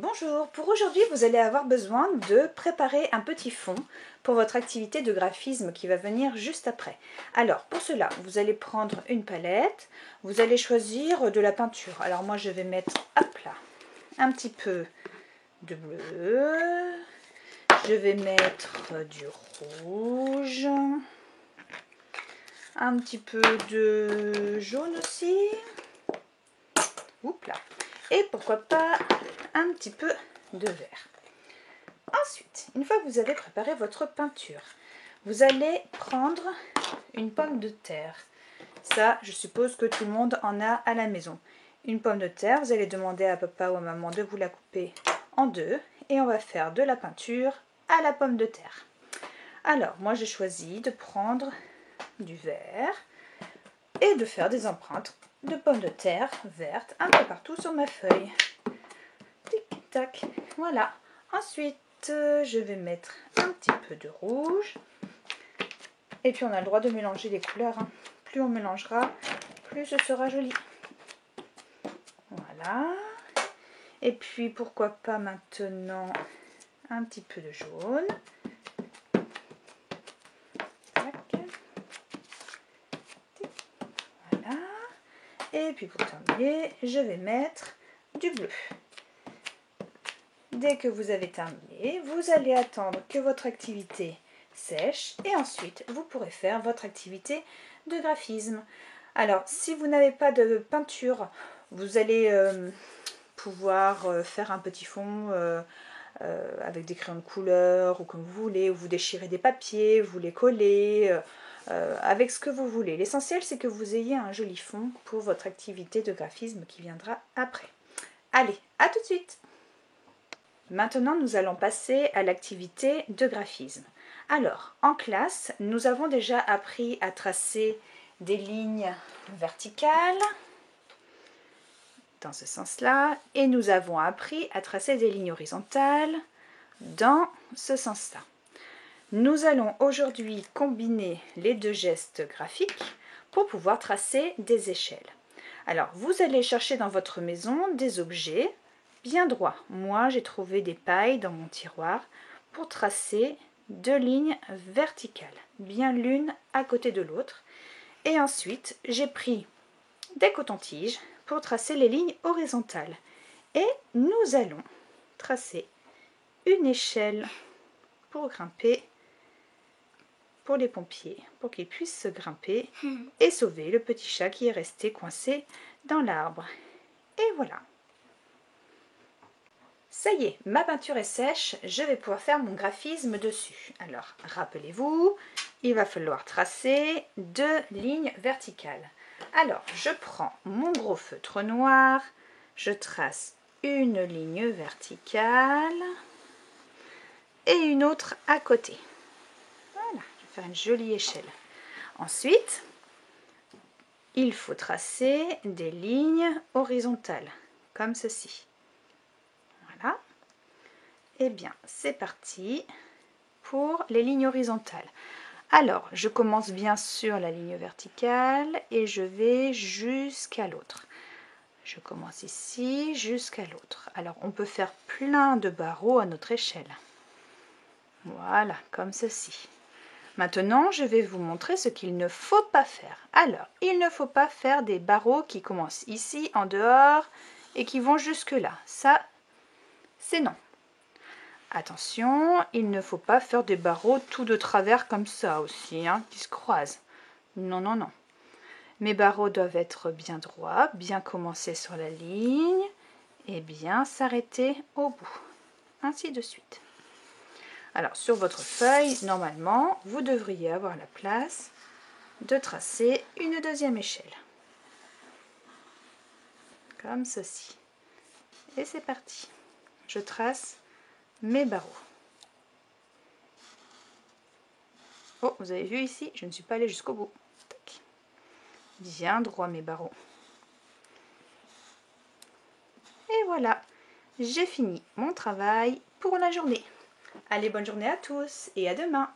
Bonjour, pour aujourd'hui vous allez avoir besoin de préparer un petit fond pour votre activité de graphisme qui va venir juste après. Alors pour cela vous allez prendre une palette, vous allez choisir de la peinture. Alors moi je vais mettre, hop là, un petit peu de bleu, je vais mettre du rouge, un petit peu de jaune aussi, oups là, et pourquoi pas un petit peu de vert. Ensuite, une fois que vous avez préparé votre peinture, vous allez prendre une pomme de terre. Ça, je suppose que tout le monde en a à la maison. Une pomme de terre, vous allez demander à papa ou à maman de vous la couper en deux et on va faire de la peinture à la pomme de terre. Alors, moi j'ai choisi de prendre du vert et de faire des empreintes de pommes de terre vertes un peu partout sur ma feuille. Tic tac, voilà. Ensuite, je vais mettre un petit peu de rouge. Et puis on a le droit de mélanger les couleurs. Hein. Plus on mélangera, plus ce sera joli. Voilà. Et puis pourquoi pas maintenant un petit peu de jaune. Tac. Voilà. Et puis pour terminer, je vais mettre du bleu. Dès que vous avez terminé, vous allez attendre que votre activité sèche et ensuite vous pourrez faire votre activité de graphisme. Alors si vous n'avez pas de peinture, vous allez pouvoir faire un petit fond avec des crayons de couleur ou comme vous voulez, ou vous déchirez des papiers, vous les collez avec ce que vous voulez. L'essentiel c'est que vous ayez un joli fond pour votre activité de graphisme qui viendra après. Allez, à tout de suite! Maintenant, nous allons passer à l'activité de graphisme. Alors, en classe, nous avons déjà appris à tracer des lignes verticales, dans ce sens-là, et nous avons appris à tracer des lignes horizontales, dans ce sens-là. Nous allons aujourd'hui combiner les deux gestes graphiques pour pouvoir tracer des échelles. Alors, vous allez chercher dans votre maison des objets bien droit. Moi, j'ai trouvé des pailles dans mon tiroir pour tracer deux lignes verticales, bien l'une à côté de l'autre. Et ensuite, j'ai pris des cotons-tiges pour tracer les lignes horizontales. Et nous allons tracer une échelle pour grimper pour les pompiers, pour qu'ils puissent se grimper et sauver le petit chat qui est resté coincé dans l'arbre. Et voilà. Ça y est, ma peinture est sèche, je vais pouvoir faire mon graphisme dessus. Alors, rappelez-vous, il va falloir tracer deux lignes verticales. Alors, je prends mon gros feutre noir, je trace une ligne verticale et une autre à côté. Voilà, je vais faire une jolie échelle. Ensuite, il faut tracer des lignes horizontales, comme ceci. Voilà. Et bien, c'est parti pour les lignes horizontales. Alors, je commence bien sûr la ligne verticale et je vais jusqu'à l'autre. Je commence ici jusqu'à l'autre. Alors, on peut faire plein de barreaux à notre échelle. Voilà, comme ceci. Maintenant, je vais vous montrer ce qu'il ne faut pas faire. Alors, il ne faut pas faire des barreaux qui commencent ici, en dehors, et qui vont jusque là. Ça, c'est non. Attention, il ne faut pas faire des barreaux tout de travers comme ça aussi, hein, qui se croisent. Non, non, non. Mes barreaux doivent être bien droits, bien commencer sur la ligne et bien s'arrêter au bout. Ainsi de suite. Alors, sur votre feuille, normalement, vous devriez avoir la place de tracer une deuxième échelle. Comme ceci. Et c'est parti. Je trace mes barreaux. Oh, vous avez vu ici, je ne suis pas allée jusqu'au bout. Tac. Bien droit mes barreaux. Et voilà, j'ai fini mon travail pour la journée. Allez, bonne journée à tous et à demain.